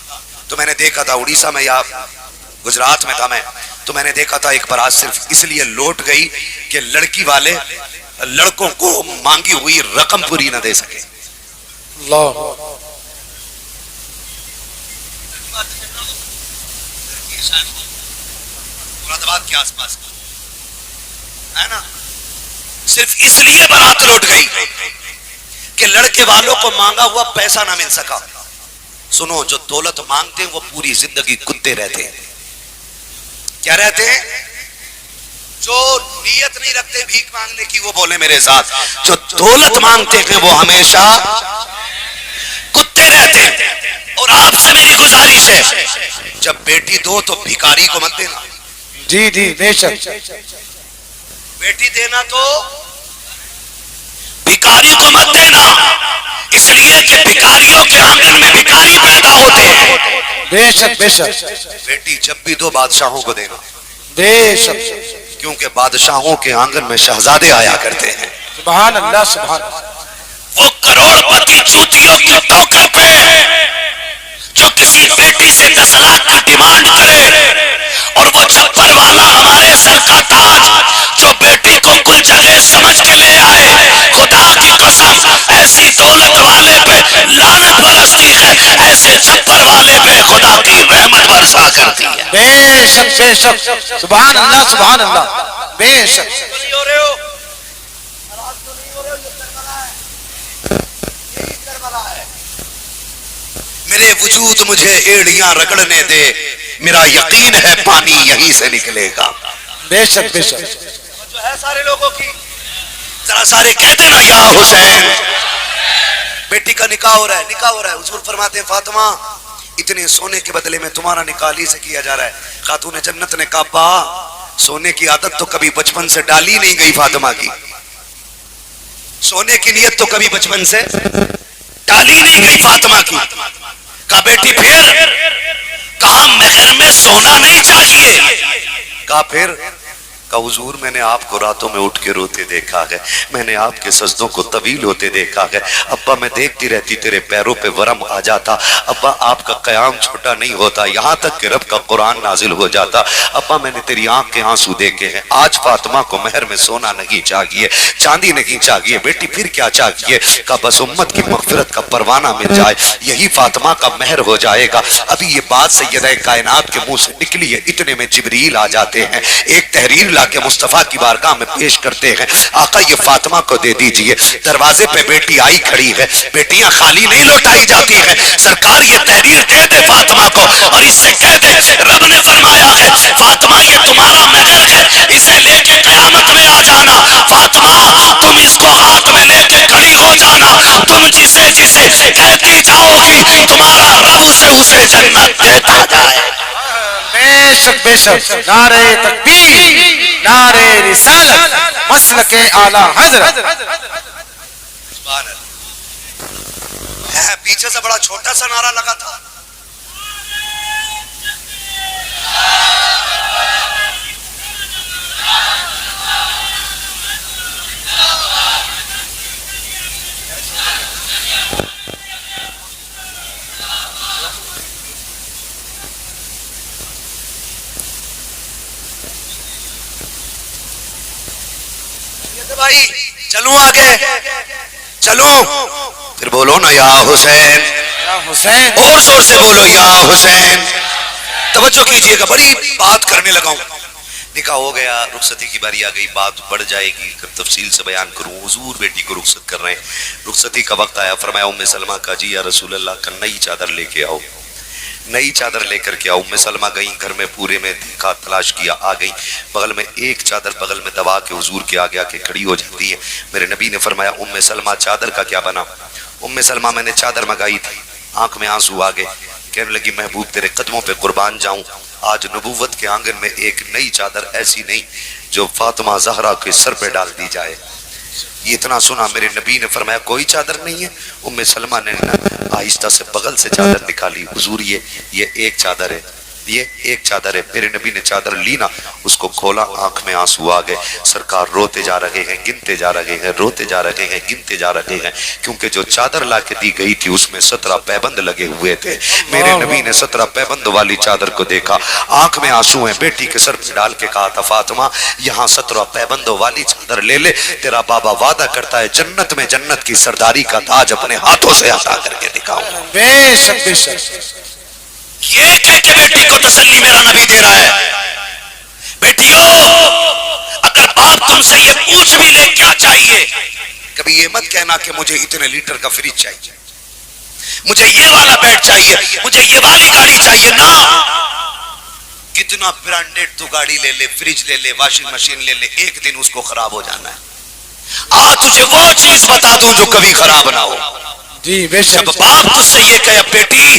تو میں نے دیکھا تھا، اڑیسہ میں یا گجرات میں تھا میں، تو میں نے دیکھا تھا ایک بارات صرف اس لیے لوٹ گئی کہ لڑکی والے لڑکوں کو مانگی ہوئی رقم پوری نہ دے سکے۔ اللہ مراد آباد کے آس پاس ہے نا، صرف اس لیے بارات لوٹ گئی کہ لڑکے والوں کو مانگا ہوا پیسہ نہ مل سکا۔ سنو، جو دولت مانگتے ہیں وہ پوری زندگی کتے رہتے ہیں۔ کیا رہتے ہیں؟ جو نیت نہیں رکھتے بھیک مانگنے کی وہ بولے میرے ساتھ، جو دولت مانگتے ہیں وہ ہمیشہ کتے رہتے ہیں۔ اور آپ سے میری گزارش ہے جب بیٹی دو تو بھیکاری کو مت دینا۔ جی جی بے شک، بیٹی دینا تو بھیکاری کو مت دینا، اس لیے کہ بھیکاریوں کے آنگن میں بھیکاری بے شک بے شک بیٹی جب بھی دو بادشاہوں کو دینا، بے شک کیونکہ بادشاہوں کے آنگن میں شہزادے آیا کرتے ہیں۔ سبحان اللہ سبحان اللہ۔ وہ کروڑ پتی چوتیوں کی ٹوکر پہ جو کسی بیٹی سے 10 لاکھ کی ڈیمانڈ کرے، اور وہ چھپر والا ہمارے سر کا تاج جو بیٹی کو کل جگہ سمجھ کے لے آئے، خدا کی قسم ایسی دولت والے پہ لعنت برستی ہے، ایسے چھپر والے پہ خدا کی رحمت برسا کرتی ہے۔ بے شک بے شک سبحان اللہ سبحان اللہ بے شک۔ میرے وجود مجھے ایڑیاں رگڑنے دے، میرا یقین ہے پانی یہیں سے نکلے گا۔ بے شک بے شک جو ہے سارے لوگوں کی، ذرا سارے کہتے نا یا حسین۔ بیٹی کا نکاح ہو رہا ہے، نکاح ہو رہا ہے، حضور فرماتے ہیں فاطمہ اتنے سونے کے بدلے میں تمہارا نکاح علی سے کیا جا رہا ہے۔ خاتون جنت نے کہا با سونے کی عادت تو کبھی بچپن سے ڈالی نہیں گئی فاطمہ کی، سونے کی نیت تو کبھی بچپن سے ڈالی نہیں گئی فاطمہ کی۔ کہا بیٹی پھر؟ کہا مہر میں سونا نہیں چاہیے۔ کہا پھر؟ کہا حضور میں نے آپ کو راتوں میں اٹھ کے روتے دیکھا ہے، میں نے آپ کے سجدوں کو طویل ہوتے دیکھا ہے، ابا میں دیکھتی رہتی تیرے پیروں پہ ورم آ جاتا، ابا آپ کا قیام چھوٹا نہیں ہوتا، یہاں تک کہ رب کا قرآن نازل ہو جاتا، ابا میں نے تیری آنکھ کے آنسو دیکھے ہیں۔ آج فاطمہ کو مہر میں سونا نہیں چاہیے، چاندی نہیں چاہیے، بیٹی پھر کیا چاہیے؟ کہا بس امت کی مغفرت کا پروانہ مل جائے، یہی فاطمہ کا مہر ہو جائے گا۔ ابھی یہ بات سیدہ کائنات کے منہ سے نکلی ہے، اتنے میں جبریل آ جاتے ہیں، ایک تحریر لا کے مصطفیٰ کی بارگاہ میں پیش کرتے ہیں، آقا یہ فاطمہ کو دے دیجئے۔ دروازے پہ بیٹی آئی کھڑی ہے، بیٹیاں خالی نہیں لوٹائی جاتی ہیں، سرکار یہ تحریر دے دے فاطمہ کو اور اس سے کہہ دے رب نے فرمایا ہے فاطمہ یہ تمہارا مہر ہے، اسے لے کے قیامت میں آ جانا، فاطمہ تم اس کو ہاتھ میں لے کے کھڑی ہو جانا، تم جسے جسے کہتی جاؤ گی تمہارا رب اسے جنت دیتا جائے۔ بے شک بے شک نعرہ تکبیر نعرہ رسالت مسلک اعلی حضرت۔ پیچھے سے بڑا چھوٹا سا نعرہ لگا تھا۔ بھائی چلوں آگے، چلوں؟ پھر بولو نا یا حسین، یا حسین، اور زور سے بولو یا حسین۔ توجہ کیجئے گا، بڑی بات کرنے لگا ہوں۔ نکاح ہو گیا، رخصتی کی باری آ گئی، بات بڑھ جائے گی، تفصیل سے بیان کروں۔ حضور بیٹی کو رخصت کر رہے ہیں، رخصتی کا وقت آیا، فرمایا ام سلمہ کا جی یا رسول اللہ کا نئی چادر لے کے آؤ، نئی چادر لے کر کے آؤ۔ ام سلمہ گئیں، گھر میں پورے میں دیکھا، تلاش کیا، آ گئی، بغل میں ایک چادر بغل میں دبا کے حضور کے آگے آ کے کھڑی ہو جاتی ہے۔ میرے نبی نے فرمایا ام سلمہ چادر کا کیا بنا؟ ام سلمہ میں نے چادر منگائی تھی، آنکھ میں آنسو آ گئے، کہنے لگی محبوب تیرے قدموں پہ قربان جاؤں، آج نبوت کے آنگن میں ایک نئی چادر ایسی نہیں جو فاطمہ زہرا کے سر پہ ڈال دی جائے۔ یہ اتنا سنا میرے نبی نے فرمایا کوئی چادر نہیں ہے؟ ام سلمہ نے آہستہ سے بغل سے چادر نکالی، حضور یہ ایک چادر ہے، یہ ایک چادر ہے۔ میرے نبی نے چادر لی نا، اس کو کھولا، آنکھ میں آنسو آ گئے، سرکار روتے جا رہے ہیں، گنتے جا رہے ہیں، روتے جا رہے ہیں، گنتے جا رہے ہیں، کیونکہ جو چادر لا کے دی گئی تھی اس میں 17 پیبند لگے ہوئے تھے۔ میرے نبی نے 17 پیبند والی چادر کو دیکھا، آنکھ میں آنسو ہیں، بیٹی کے سر پہ ڈال کے کہا تھا فاطمہ یہاں 17 پیبند والی چادر لے لے، تیرا بابا وعدہ کرتا ہے جنت میں جنت کی سرداری کا تاج اپنے ہاتھوں سے عطا کر کے دکھاؤں۔ بے شک بے شک یہ کہہ کے بیٹی کو تسلی میرا نبی دے رہا ہے، بیٹیوں اگر باپ تم سے یہ پوچھ بھی لے کیا چاہیے، کبھی یہ مت کہنا کہ مجھے اتنے لیٹر کا فریج چاہیے، مجھے یہ والا بیڈ چاہیے، مجھے یہ والی گاڑی چاہیے۔ نہ، کتنا برانڈیڈ تو گاڑی لے لے، فریج لے لے، واشنگ مشین لے لے، ایک دن اس کو خراب ہو جانا ہے۔ آج تجھے وہ چیز بتا دوں جو کبھی خراب نہ ہو۔ جی بے شک۔ جب باپ تجھ سے یہ کہے بیٹی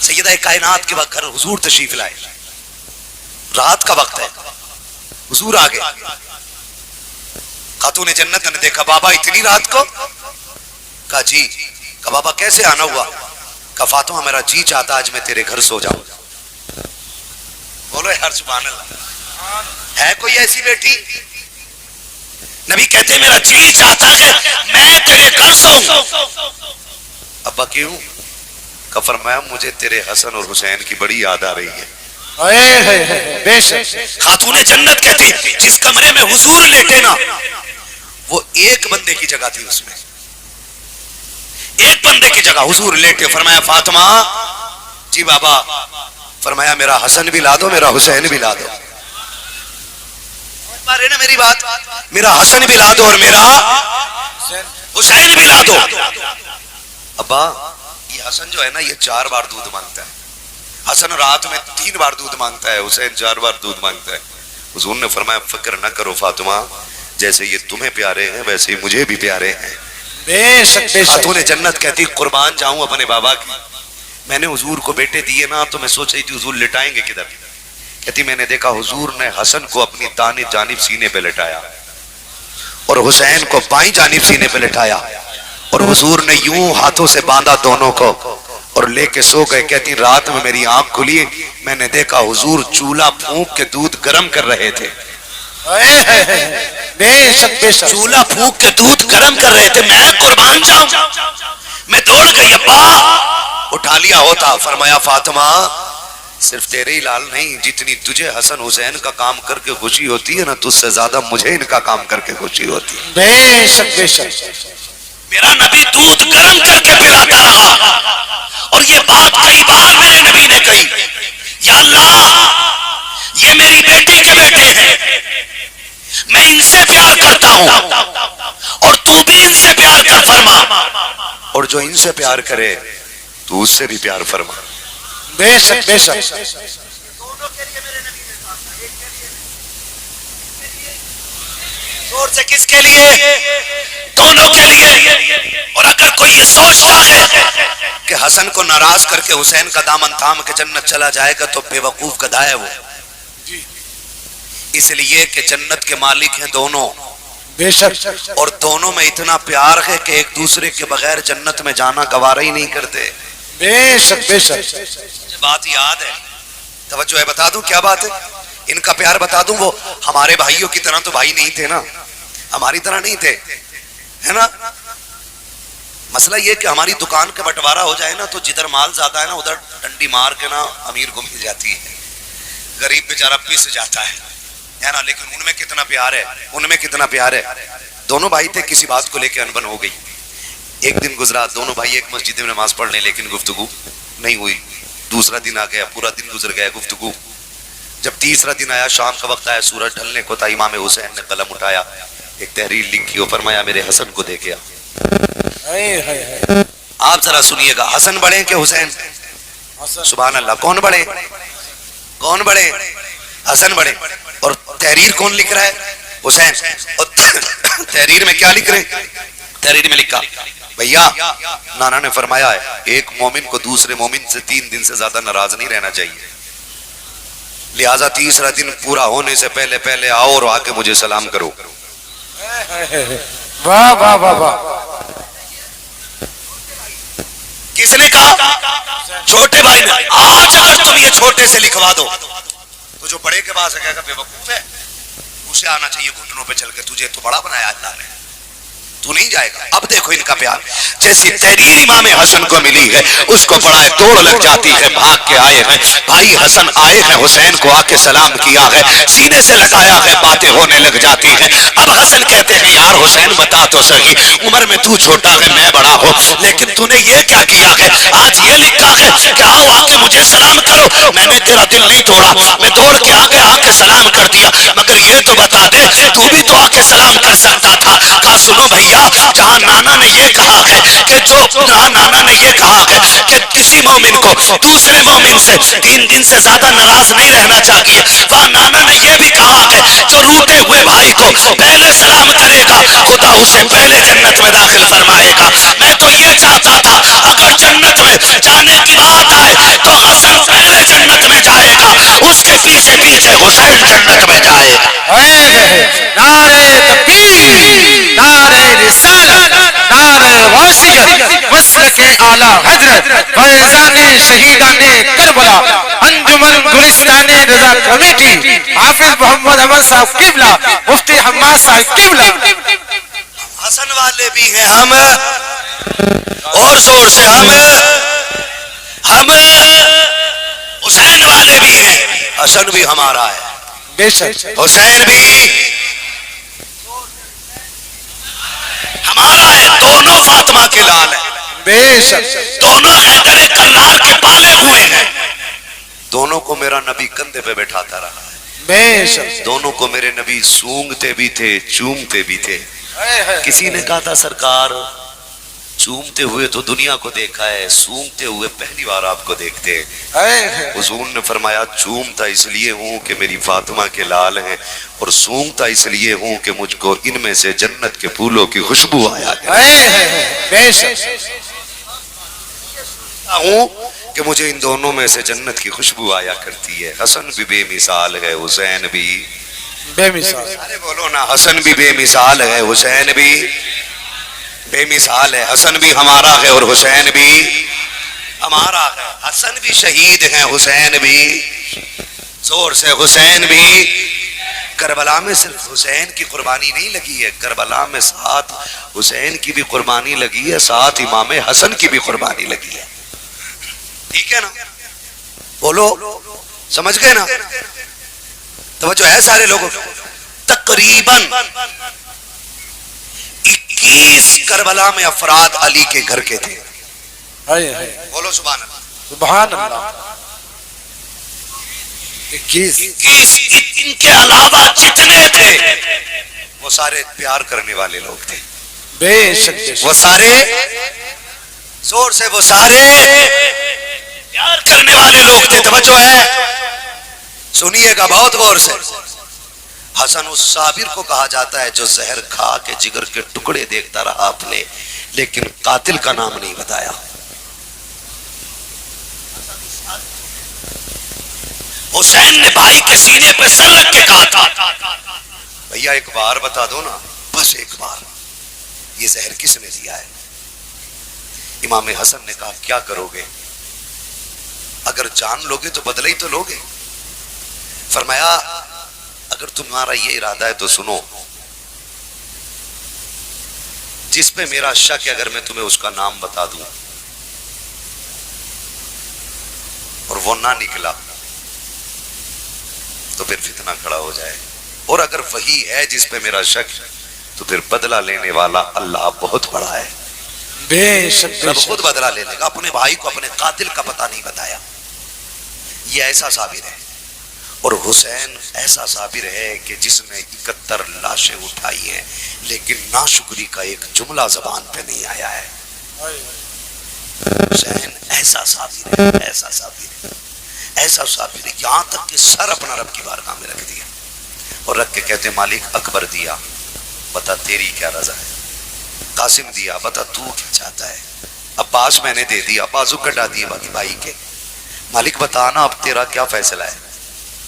سیدہ کائنات کے وقت حضور تشریف لائے، رات کا وقت ہے، حضور آ گئے. خاتون جنت نے دیکھا بابا اتنی رات کو؟ کہا جی. کہا بابا کیسے آنا ہوا؟ کہا فاطمہ میرا جی چاہتا آج میں تیرے گھر سو جاؤں. بولو ہر سبحان اللہ. ہے کوئی ایسی بیٹی؟ نبی کہتے میرا جی چاہتا ہے میں تیرے گھر سوؤں. ابا کیوں؟ کہ فرمایا مجھے تیرے حسن اور حسین کی بڑی یاد آ رہی ہے. بے شک. خاتون جنت کہتی جس کمرے میں حضور لیٹے نا وہ ایک بندے کی جگہ تھی، اس میں ایک بندے کی جگہ حضور لیٹے. فرمایا فاطمہ. جی بابا. فرمایا میرا حسن بھی لا دو میرا حسین بھی لا دو. رہے نا میری بات؟ میرا حسن بھی لا دو اور میرا حسین بھی لا دو. ابا یہ حسن جو ہے نا یہ 4 بار دودھ مانگتا ہے. حسن رات میں 3 بار دودھ مانگتا ہے، حسین 4 بار دودھ مانگتا ہے. حضور نے فرمایا فکر نہ کرو فاطمہ، جیسے یہ تمہیں پیارے ہیں ویسے ہی مجھے بھی پیارے ہیں. بے شک. خاتون جنت کہتی قربان جاؤں اپنے بابا کی، میں نے حضور کو بیٹے دیے نا تو میں سوچ رہی تھی حضور لٹائیں گے کدھر. کہتی میں نے دیکھا حضور نے حسن کو اپنی دائیں جانب سینے پہ لٹایا اور حسین کو بائیں جانب سینے پہ لٹایا اور حضور نے یوں ہاتھوں سے باندھا دونوں کو اور لے کے سو گئے. کہتی رات میں میری آنکھ کھلی میں نے دیکھا حضور چولہا پھونک کے دودھ گرم کر رہے تھے. بے شک. بے شک. چولہا پھونک کے دودھ گرم کر رہے تھے. میں قربان جاؤں. میں دوڑ گئی ابا اٹھا لیا ہوتا. فرمایا فاطمہ صرف تیرے ہی لال نہیں، جتنی تجھے حسن حسین کا کام کر کے خوشی ہوتی ہے نا تجھ سے زیادہ مجھے ان کا کام کر کے خوشی ہوتی ہے. بے شک. بے شک. میرا نبی دودھ گرم کر کے پلاتا رہا اور یہ بات کئی بار میرے نبی نے کہی یا اللہ یہ میری بیٹی کے بیٹے ہیں، میں ان سے پیار کرتا ہوں اور تو بھی ان سے پیار کر فرما، اور جو ان سے پیار کرے تو اس سے بھی پیار فرما. بے شک. بے شک. زور سے کس کے لیے؟ دونوں کے لیے. اور اگر کوئی یہ سوچتا ہے کہ حسن کو ناراض کر کے حسین کا دامن تھام کے جنت چلا جائے گا تو بے وقوف گدھا ہے وہ. اس لیے کہ جنت کے مالک ہیں دونوں. بے شک. اور دونوں میں اتنا پیار ہے کہ ایک دوسرے کے بغیر جنت میں جانا گوارا ہی نہیں کرتے. بے شک. بے شک. بات یاد ہے، توجہ ہے، بتا دوں کیا بات ہے. ان کا پیار بتا دوں، وہ ہمارے بھائیوں کی طرح تو بھائی نہیں تھے نا، ہماری طرح نہیں تھے، ہے نا. مسئلہ یہ کہ ہماری دکان کا بٹوارا ہو جائے نا تو جدھر مال زیادہ ہے نا ادھر ڈنڈی مار کے نا امیر کو مل جاتی ہے، غریب بیچارہ پس جاتا ہے نا. لیکن ان میں کتنا پیار ہے، ان میں کتنا پیار ہے. دونوں بھائی تھے، کسی بات کو لے کے انبن ہو گئی. ایک دن گزرا، دونوں بھائی ایک مسجد میں نماز پڑھ لیں لیکن گفتگو نہیں ہوئی. دوسرا دن آ گیا، پورا دن گزر گیا گفتگو. جب تیسرا دن آیا، شام کا وقت آیا، سورج ڈھلنے کو تھا، امام حسین نے قلم اٹھایا، ایک تحریر لکھی اور فرمایا میرے حسن کو دے کے آ. آپ ذرا سنیے گا، حسن بڑے کہ حسین؟ سبحان اللہ. کون بڑے؟ کون بڑے؟ حسن بڑے. اور تحریر کون لکھ رہا ہے؟ حسین. اور تحریر میں کیا لکھ رہے ہیں؟ تحریر میں لکھا بھیا نانا نے فرمایا ہے ایک مومن کو دوسرے مومن سے 3 دن سے زیادہ ناراض نہیں رہنا چاہیے، لہٰذا تیسرا دن پورا ہونے سے پہلے پہلے آؤ اور آ کے مجھے سلام کرو. واہ واہ واہ واہ. کس نے کہا؟ چھوٹے بھائی نے. آج اگر تم یہ چھوٹے سے لکھوا دو تو جو بڑے کے پاس ہے کہے گا بے وقوف ہے، اسے آنا چاہیے گھٹنوں پہ چل کے، تجھے تو بڑا بنایا اللہ نے، تو نہیں جائے گا. اب دیکھو ان کا پیار، جیسی تحریر امام حسن کو ملی ہے اس کو بڑا توڑ لگ جاتی ہے. بھاگ کے آئے ہیں بھائی حسن، آئے ہیں حسین کو آ کے سلام کیا ہے، سینے سے لگایا ہے، باتیں ہونے لگ جاتی ہیں. اب حسن کہتے ہیں یار حسین بتا تو صحیح، عمر میں تو چھوٹا ہے میں بڑا ہوں، لیکن تو نے یہ کیا کیا ہے؟ آج یہ لکھا ہے کہ آؤ آ کے مجھے سلام کرو. میں نے تیرا دل نہیں توڑا، میں دوڑ کے آ گیا، آ کے سلام کر دیا، مگر یہ تو بتا دے تو بھی تو آ کے سلام کر سکتا تھا. کہا سنو بھائی، جہاں نانا نے یہ کہا ہے کہ جہاں نانا نے یہ کہا ہے کہ کسی مومن کو دوسرے مومن سے 3 دن سے زیادہ ناراض نہیں رہنا چاہیے، وہاں نانا نے یہ بھی کہا ہے جو روٹے ہوئے بھائی کو پہلے سلام کرے گا خدا اسے پہلے جنت میں داخل فرمائے گا. میں تو یہ چاہتا تھا اگر جنت میں جانے کی بات آئے تو حضرت فیضان شہیدان کربلا انجمن گلستان رضا کمیٹی حافظ محمد احمد صاحب قبلہ مفتی حماد صاحب قبلہ حسن والے بھی ہیں ہم اور زور سے ہم حسین والے بھی ہیں حسن بھی ہمارا ہے بے شک حسین بھی ہمارا ہے دونوں فاطمہ کے لال ہیں بے شک دونوں حیدر کرار کے پالے ہوئے ہیں دونوں کو میرا نبی کندھے پہ بیٹھاتا رہا ہے بے شک دونوں کو میرے نبی سونگتے بھی تھے چومتے بھی تھے کسی نے کہا تھا سرکار چومتے ہوئے تو دنیا کو دیکھا ہے سونگتے ہوئے پہلی بار آپ کو دیکھتے ہیں حضور نے فرمایا چومتا اس لیے ہوں کہ میری فاطمہ کے لال ہیں اور سونگتا اس لیے ہوں کہ مجھ کو ان میں سے جنت کے پھولوں کی خوشبو آیا بے شک ہوں کہ مجھے ان دونوں میں سے جنت کی خوشبو آیا کرتی ہے حسن بھی بے مثال ہے حسین بھی بے مثال ارے بولو نا حسن بھی بے مثال ہے حسین بھی بے مثال ہے حسن بھی ہمارا ہے اور حسین بھی ہمارا ہے حسن بھی شہید ہیں حسین بھی زور سے حسین بھی کربلا میں صرف حسین کی قربانی نہیں لگی ہے کربلا میں ساتھ حسین کی بھی قربانی لگی ہے ساتھ امام حسن کی بھی قربانی لگی ہے ٹھیک ہے نا بولو سمجھ گئے نا توجہ ہے سارے لوگوں تقریباً 21 کربلا میں افراد علی کے گھر کے تھے بولو سبحان اللہ سبحان اللہ 21 ان کے علاوہ جتنے تھے وہ سارے پیار کرنے والے لوگ تھے بے شک وہ سارے زور سے وہ سارے پیار کرنے والے لوگ تھے توجہ ہے سنیے گا بہت غور سے حسن اس صابر کو کہا جاتا ہے جو زہر کھا کے جگر کے ٹکڑے دیکھتا رہا آپ نے لیکن قاتل کا نام نہیں بتایا حسین نے بھائی کے سینے پہ سر رکھ کے کہا تھا بھیا ایک بار بتا دو نا بس ایک بار یہ زہر کس نے دیا ہے امام حسن نے کہا کیا کرو گے اگر جان لوگے تو بدلہ ہی تو لوگے فرمایا اگر تمہارا یہ ارادہ ہے تو سنو جس پہ میرا شک ہے اگر میں تمہیں اس کا نام بتا دوں اور وہ نہ نکلا تو پھر فتنہ کھڑا ہو جائے اور اگر وہی ہے جس پہ میرا شک تو پھر بدلہ لینے والا اللہ بہت بڑا ہے بے شک رب خود بدلہ لے لے گا اپنے بھائی کو اپنے قاتل کا پتہ نہیں بتایا یہ ایسا صابر ہے اور حسین ایسا صابر ہے کہ جس نے 71 لاشیں اٹھائی ہیں لیکن ناشکری کا ایک جملہ زبان پہ نہیں آیا ہے حسین ایسا صابر ہے ایسا صابر ہے ایسا صابر ہے یہاں تک کہ سر اپنا رب کی بارگاہ میں رکھ دیا اور رکھ کے کہتے مالک اکبر دیا بتا تیری کیا رضا ہے قاسم دیا بتا تو کیا چاہتا ہے عباس میں نے دے دیا بازو کٹا دیے باقی بھائی کے مالک بتانا اب تیرا کیا فیصلہ ہے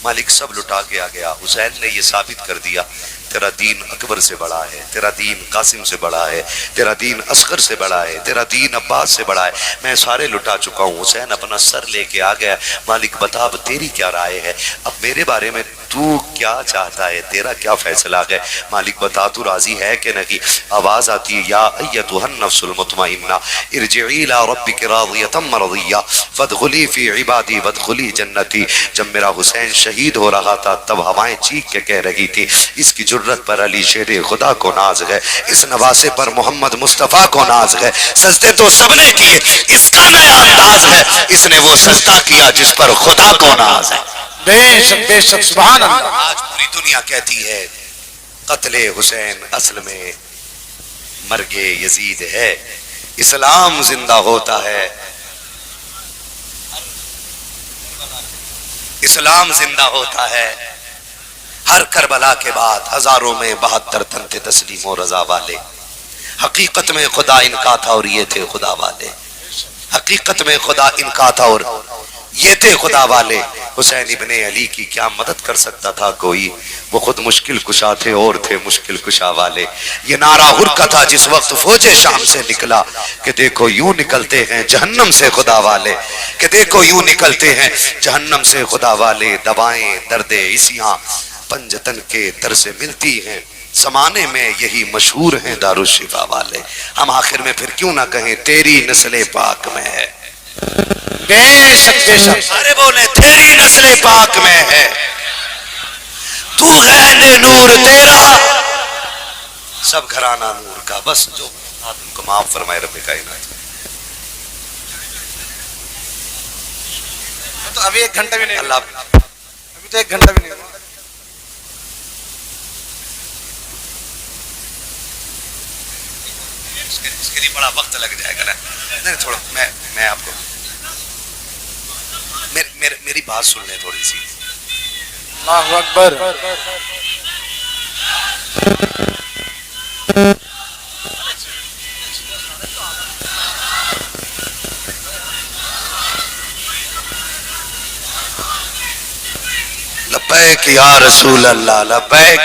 مالک سب لٹا کے آ گیا حسین نے یہ ثابت کر دیا تیرا دین اکبر سے بڑا ہے تیرا دین قاسم سے بڑا ہے تیرا دین اصغر سے بڑا ہے تیرا دین عباس سے بڑا ہے میں سارے لٹا چکا ہوں حسین اپنا سر لے کے آ گیا مالک بتا اب تیری کیا رائے ہے اب میرے بارے میں تو کیا چاہتا ہے تیرا کیا فیصلہ ہے مالک بتا تو راضی ہے کہ نہیں آواز آتی ہے یا ایتھا النفس المطمئنہ ارجعی الی ربک راضیۃ مرضیہ فادخلی فی عبادی وادخلی جنتی جب میرا حسین شہید ہو رہا تھا تب ہوائیں چیخ کے کہہ رہی تھی اس کی جرت پر علی شیر خدا کو ناز ہے اس نواسے پر محمد مصطفیٰ کو ناز ہے سجدے تو سب نے کیے اس کا نیا انداز ہے اس نے وہ سجدہ کیا جس پر خدا کو ناز ہے بے شک سبحان اللہ آج پوری دنیا کہتی ہے قتل حسین اصل میں مرگ یزید ہے اسلام زندہ ہوتا ہے اسلام زندہ ہوتا ہے ہر کربلا کے بعد ہزاروں میں 72 تن تھے تسلیم و رضا والے حقیقت میں خدا ان کا تھا اور یہ تھے خدا والے حقیقت میں خدا ان کا تھا اور یہ تھے خدا والے حسین ابن علی کی کیا مدد کر سکتا تھا کوئی؟ وہ خود مشکل کشا تھے اور تھے مشکل کشا والے. یہ نعرہ ہرکا تھا جس وقت فوج شام سے نکلا کہ دیکھو یوں نکلتے ہیں جہنم سے خدا والے، کہ دیکھو یوں نکلتے ہیں جہنم سے خدا والے. دوائیں درد اسیاں پنجتن کے در سے ملتی ہیں، زمانے میں یہی مشہور ہیں دارالشفا والے. ہم آخر میں پھر کیوں نہ کہیں تیری نسل پاک میں ہے. بے شک بے شک. سارے بولے تیری نسل پاک میں ہے، تو غین نور تیرا سب گھرانہ نور کا. بس جو ان کو معاف فرمائے رب کائنات. تو ابھی 1 گھنٹہ بھی نہیں، اللہ ابھی تو 1 گھنٹہ بھی نہیں. اس کے لیے بڑا وقت لگ جائے گا نا. نہیں تھوڑا میں آپ کو میری بات سن لیں تھوڑی سی. اللہ اکبر. لبیک یا رسول اللہ لبیک.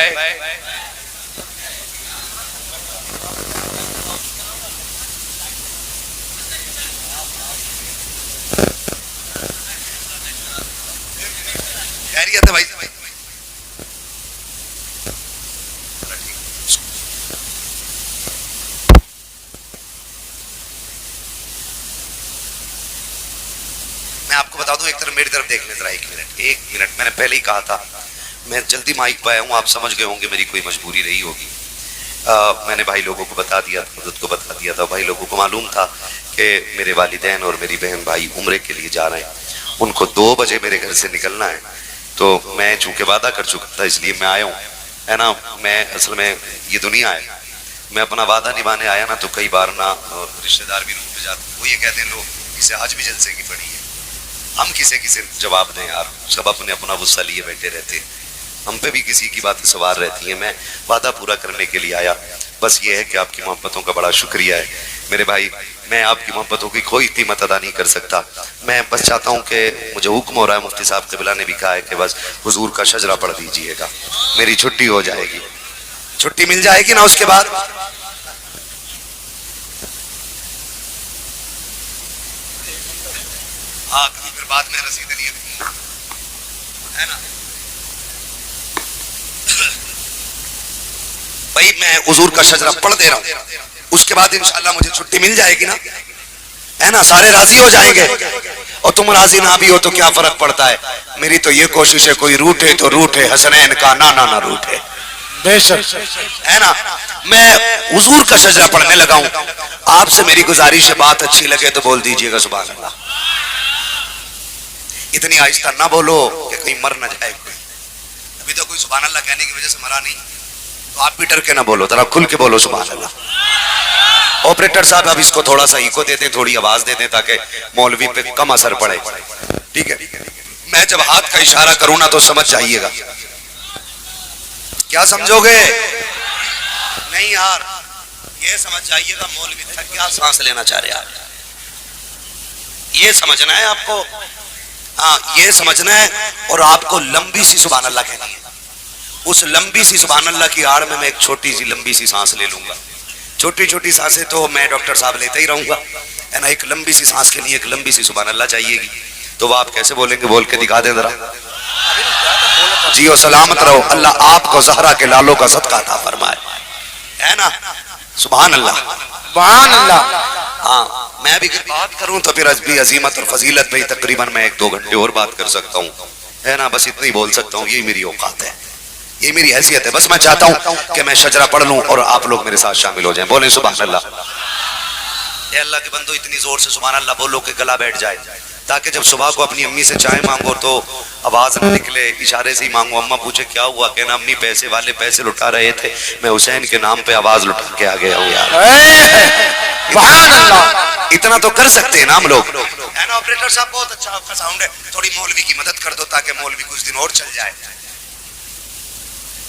خیریت ہے بھائی؟ میں آپ کو بتا دوں، ایک طرف میری طرف دیکھ لیں ذرا. 1 منٹ. میں نے پہلے ہی کہا تھا میں جلدی مائک پہ آیا ہوں، آپ سمجھ گئے ہوں گے میری کوئی مجبوری رہی ہوگی. میں نے بھائی لوگوں کو بتا دیا، حضرت کو بتا دیا تھا. بھائی لوگوں کو معلوم تھا کہ میرے والدین اور میری بہن بھائی عمرے کے لیے جا رہے ہیں. ان کو 2 بجے میرے گھر سے نکلنا ہے، تو میں چونکہ وعدہ کر چکا تھا اس لیے میں آیا ہوں، ہے نا. میں اصل میں یہ دنیا ہے، میں اپنا وعدہ نبھانے آیا نا تو کئی بار نا رشتہ دار بھی روٹ جاتے، وہ یہ کہتے ہیں لوگ اسے آج بھی جلسے کی پڑی ہے. ہم کسے جواب دیں یار، سب اپنے اپنا غصہ لیے بیٹھے رہتے ہیں، ہم پہ بھی کسی کی باتیں سوار رہتی ہیں. میں وعدہ پورا کرنے کے لیے آیا. بس یہ ہے کہ آپ کی محبتوں کا بڑا شکریہ ہے میرے بھائی. میں آپ کی محبتوں کی کوئی قیمت ادا نہیں کر سکتا. میں بس چاہتا ہوں کہ مجھے حکم ہو رہا ہے، مفتی صاحب قبلہ نے بھی کہا ہے کہ بس حضور کا شجرہ پڑھ دیجئے گا، میری چھٹی ہو جائے گی. چھٹی مل جائے گی نا اس کے بعد؟ ہاں پھر بعد میں رسید لیے ہے نا. بھائی میں حضور کا شجرہ پڑھ دے رہا ہوں، اس کے بعد انشاءاللہ مجھے چھٹی مل جائے گی نا، ہے نا. سارے راضی ہو جائیں گے، اور تم راضی نہ بھی ہو تو کیا فرق پڑتا ہے. میری تو یہ کوشش ہے کوئی روٹے تو روٹے، حسنین کا نانا نہ روٹے. بے شک ہے نا. میں حضور کا شجرہ پڑھنے لگا ہوں. آپ سے میری گزارش ہے بات اچھی لگے تو بول دیجئے گا سبحان اللہ. اتنی آہستہ نہ بولو کہ کہیں مر نہ جائے. ابھی تو کوئی سبحان اللہ کہنے کی وجہ سے مرا نہیں، تو آپ بھی ڈر کے نہ بولو، ذرا کھل کے بولو سبحان اللہ. آپریٹر صاحب اب اس کو تھوڑا سا ایکو دے دیں، تھوڑی آواز دے دیں تاکہ مولوی پہ کم اثر پڑے. ٹھیک ہے. میں جب ہاتھ کا اشارہ کروں نا تو سمجھ جائیے گا. کیا سمجھو گے؟ نہیں یار، یہ سمجھ جائیے گا مولوی تھک کیا سانس لینا چاہ رہے ہیں. یہ سمجھنا ہے آپ کو، ہاں یہ سمجھنا ہے. اور آپ کو لمبی سی سبحان اللہ کہنی ہے. اس لمبی سی سبحان اللہ کی آڑ میں ایک چھوٹی سی لمبی سی سانس لے لوں گا. چھوٹی چھوٹی سانسیں تو میں ڈاکٹر صاحب لیتا ہی رہوں گا، ہے نا. ایک لمبی سی سانس کے لیے ایک لمبی سی سبحان اللہ چاہیے گی. تو وہ آپ کیسے بولیں گے؟ بول کے دکھا دیں ذرا. جیو سلامت رہو، اللہ آپ کو زہرا کے لالوں کا صدقہ عطا فرمائے، ہے نا. سبحان اللہ سبحان اللہ. ہاں میں بھی بات کروں تو پھر بھی عظیمت اور فضیلت پہ تقریباً میں 1-2 گھنٹے اور بات کر سکتا ہوں، ہے نا. بس اتنی بول سکتا ہوں، یہی میری اوقات ہے، یہ میری حیثیت ہے. بس میں چاہتا ہوں کہ میں شجرہ پڑھ لوں اور آپ لوگ میرے ساتھ شامل ہو جائیں. بولیں سبحان اللہ. اے اللہ کے بندو اتنی زور سے سبحان اللہ بولو کہ گلا بیٹھ جائے، تاکہ جب صبح کو اپنی امی سے چائے مانگو تو آواز نہ نکلے، اشارے سے ہی مانگو. اماں پوچھے کیا ہوا، کہنا امی پیسے والے پیسے لٹا رہے تھے، میں حسین کے نام پہ آواز لٹا کے آ گیا ہوں یار. سبحان اللہ. اتنا تو کر سکتے ہیں نا ہم لوگ، ہے نا. آپریٹر صاحب بہت اچھا آپ کا ساؤنڈ ہے، تھوڑی مولوی کی مدد کر دو تاکہ مولوی کچھ دن اور چل جائے،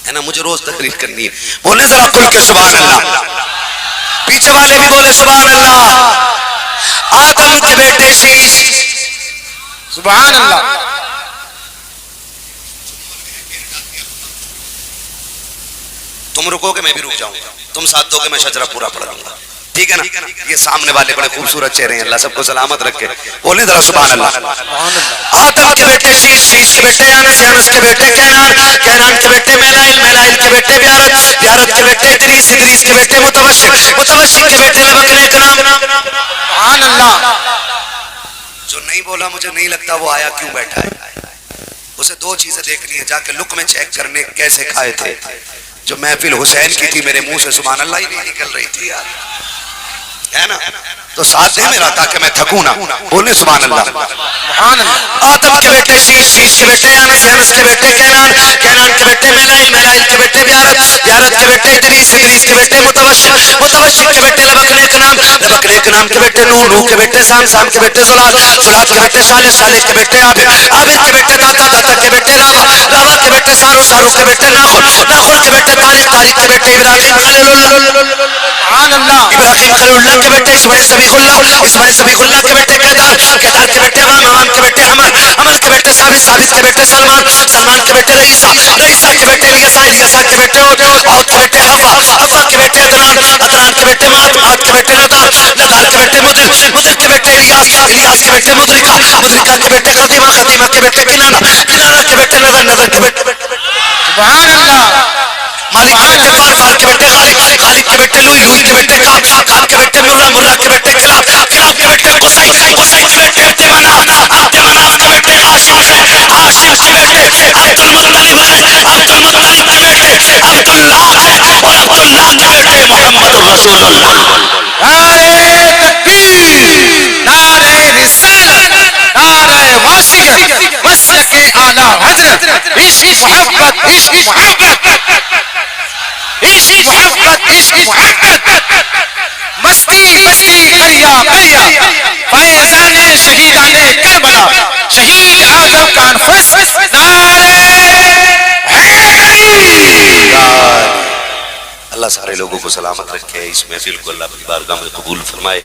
ہے نا. مجھے روز تقریر کرنی ہے. بولے ذرا کھل کے سبحان اللہ. پیچھے والے بھی بولے سبحان اللہ. آدم کے بیٹے شیش، سبحان اللہ. تم رکو گے میں بھی رک جاؤں گا, تم ساتھ دو گے میں شجرہ پورا پڑھ لوں گا, ٹھیک ہے نا. یہ سامنے والے بڑے خوبصورت چہرے ہیں, اللہ سب کو سلامت رکھے. بولیں ذرا سبحان اللہ. آدم کے بیٹے شیش, شیش کے بیٹے انس, انس کے بیٹے کینان, کینان کے بیٹے میلائل, میلائل کے بیٹے بیارت, بیارت کے بیٹے ادریس, ادریس کے بیٹے متوشق, متوشق کے بیٹے لبک نیک نام. سبحان اللہ. جو نہیں بولا مجھے نہیں لگتا وہ آیا کیوں بیٹھا ہے. اسے دو چیزیں دیکھنی ہے, جا کے لک میں چیک کرنے کیسے کھائے تھے. جو محفل حسین کی تھی میرے منہ سے سبحان اللہ ہی نہیں نکل رہی تھی یار, ہے نا, تو ساتھ دے میرا تاکہ میں تھکوں نہ. بولنے سبحان اللہ. سبحان اللہ. آدم کے بیٹے شیش, شیش کے بیٹے انس, انس کے بیٹے کینان, کینان کے بیٹے میلائل, میلائل کے بیٹے بیارت, بیارت کے بیٹے ادریس, ادریس کے بیٹے متوشق, متوشق کے بیٹے لبک نیک نام, لبک نیک نام کے بیٹے نوح, نوح کے بیٹے سام, سام کے بیٹے زلال, زلال کے بیٹے صالح, صالح کے بیٹے عابد, عابد کے بیٹے داتا, داتا کے بیٹے راوا, راوا کے بیٹے سارو, سارو کے بیٹے ناخل, ناخل کے بیٹے طارق, طارق کے بیٹے ابراہیم خلیل اللہ, سبحان اللہ. ابراہیم خلیل اللہ کے بیٹے اسماعیل صبیح اللہ, اسماعیل صبیح اللہ کے بیٹے کیدار, کیدار کے بیٹے عوام, عوام کے بیٹے عمر, عمر کے بیٹے ثابت, ثابت کے بیٹے سلمان, سلمان کے بیٹے رئیسہ, رئیسہ کے بیٹے الیسا, الیسا کے بیٹے عود, عود کے بیٹے حوا, حوا کے بیٹے عدنان, عدنان کے بیٹے معاد, معاد کے بیٹے ندار, ندار کے بیٹے مدر, مدر کے بیٹے الیاس, الیاس کے بیٹے مدرکہ, مدرکہ کے بیٹے خدیمہ, خدیمہ کے بیٹے کنانہ, کنانہ کے بیٹے نظر, نظر کے بیٹے سبحان اللہ. مالک کے بیٹے بار, بار کے بیٹے غالب, غالب کے بیٹے لوئی, لوئی کے بیٹے کعب, کعب کے بیٹے مرہ, مرہ کے بیٹے کلاب, کلاب کے بیٹے قصی, قصی کے بیٹے عبد مناف, عبد مناف کے بیٹے ہاشم ہے, ہاشم کے بیٹے عبد المطلب ہے, عبد المطلب کے بیٹے عبد اللہ ہے, اور عبد اللہ کے بیٹے محمد رسول اللہ. نعرہ تکبیر, نعرہ رسالت, نعرہ واسطہ, مسلک اعلی حضرت, عشق محبت, عشق محبت, عشق محبت, عشق محبت, مستی مستی دریا دریا, فیضان شہیدان کربلا, شہید اعظم کانفرنس, نعرہ حیدری. اللہ سارے لوگوں کو سلامت رکھے, اس محفل کو اللہ کی بارگاہ میں قبول فرمائے.